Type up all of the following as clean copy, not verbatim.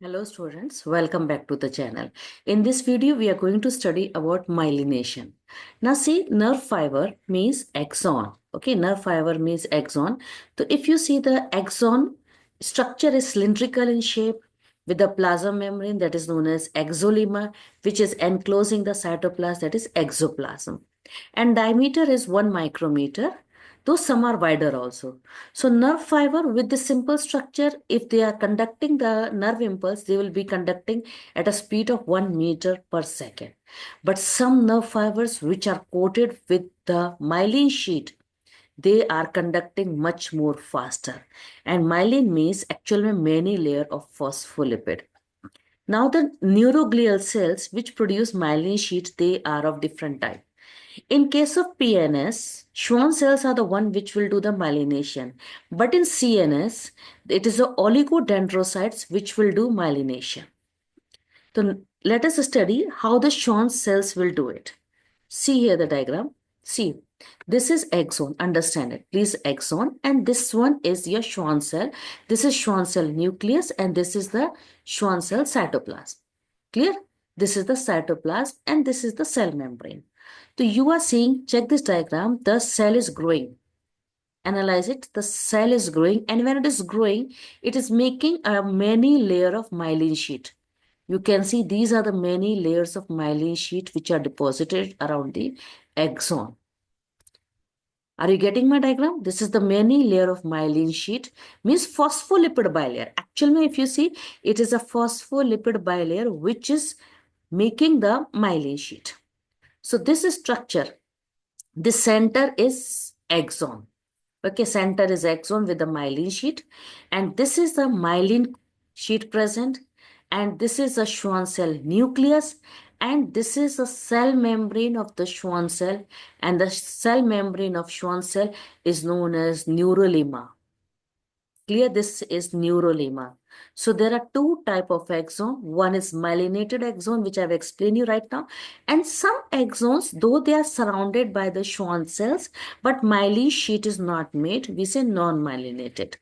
Hello students, welcome back to the channel. In this video, we are going to study about myelination. Now see, nerve fiber means axon. Okay, nerve fiber means axon. So if you see the axon structure is cylindrical in shape with the plasma membrane that is known as axolemma, which is enclosing the cytoplasm that is exoplasm. And diameter is 1 micrometer, though some are wider also. So nerve fiber with this simple structure, if they are conducting the nerve impulse, they will be conducting at a speed of 1 meter per second. But some nerve fibers which are coated with the myelin sheet, they are conducting much more faster. And myelin means actually many layer of phospholipid. Now the neuroglial cells which produce myelin sheet, they are of different type. In case of PNS, Schwann cells are the one which will do the myelination. But in CNS, it is the oligodendrocytes which will do myelination. So let us study how the Schwann cells will do it. See here the diagram. See, this is axon. Understand it. Please axon. And this one is your Schwann cell. This is Schwann cell nucleus and this is the Schwann cell cytoplasm. Clear? This is the cytoplasm and this is the cell membrane. So you are seeing, check this diagram, the cell is growing. Analyze it, the cell is growing, and when it is growing, it is making a many layer of myelin sheet. You can see these are the many layers of myelin sheet which are deposited around the axon. Are you getting my diagram? This is the many layer of myelin sheet, means phospholipid bilayer. Actually, if you see, it is a phospholipid bilayer which is making the myelin sheet. So this is structure. The center is axon. Okay, center is axon with the myelin sheet. And this is the myelin sheet present. And this is a Schwann cell nucleus. And this is a cell membrane of the Schwann cell. And the cell membrane of Schwann cell is known as neurolemma. Clear, this is neurolemma. So there are two type of axon. One is myelinated axon, which I've explained you right now. And some axons, though they are surrounded by the Schwann cells, but myelin sheet is not made, we say non-myelinated.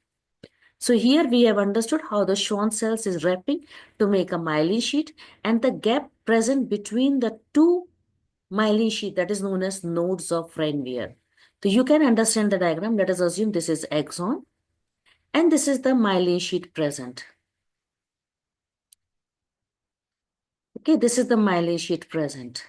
So here we have understood how the Schwann cells is wrapping to make a myelin sheet and the gap present between the two myelin sheet that is known as nodes of Ranvier. So you can understand the diagram. Let us assume this is axon. And this is the myelin sheet present. Okay, this is the myelin sheet present.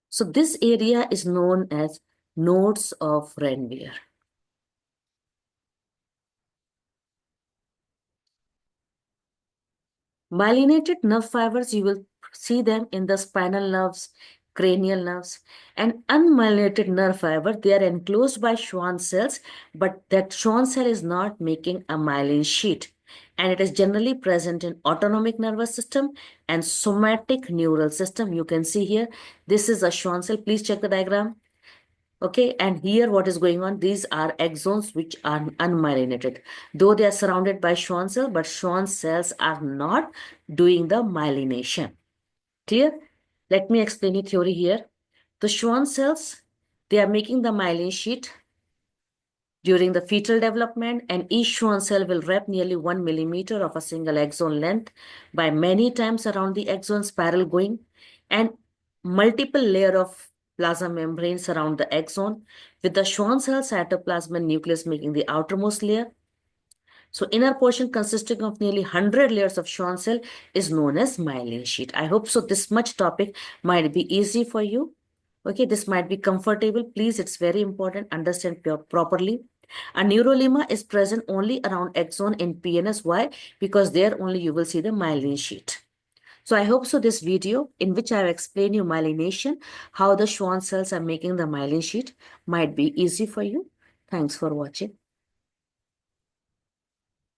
So this area is known as nodes of Ranvier. Myelinated nerve fibers, you will see them in the spinal nerves, cranial nerves, and unmyelinated nerve fiber, they are enclosed by Schwann cells, but that Schwann cell is not making a myelin sheet. And it is generally present in autonomic nervous system and somatic neural system. You can see here, this is a Schwann cell. Please check the diagram. Okay, and here what is going on? These are axons which are unmyelinated. Though they are surrounded by Schwann cell, but Schwann cells are not doing the myelination. Clear? Let me explain the theory here. The Schwann cells, they are making the myelin sheet during the fetal development, and each Schwann cell will wrap nearly 1 millimeter of a single axon length by many times around the axon spiral going, and multiple layer of plasma membrane surround the axon, with the Schwann cell cytoplasm and nucleus making the outermost layer. So inner portion consisting of nearly 100 layers of Schwann cell is known as myelin sheet. I hope so this much topic might be easy for you. Okay, this might be comfortable. Please, it's very important, understand properly. A neurolemma is present only around axon in PNS. Why? Because there only you will see the myelin sheet. So I hope so this video in which I have explained you myelination, how the Schwann cells are making the myelin sheet might be easy for you. Thanks for watching.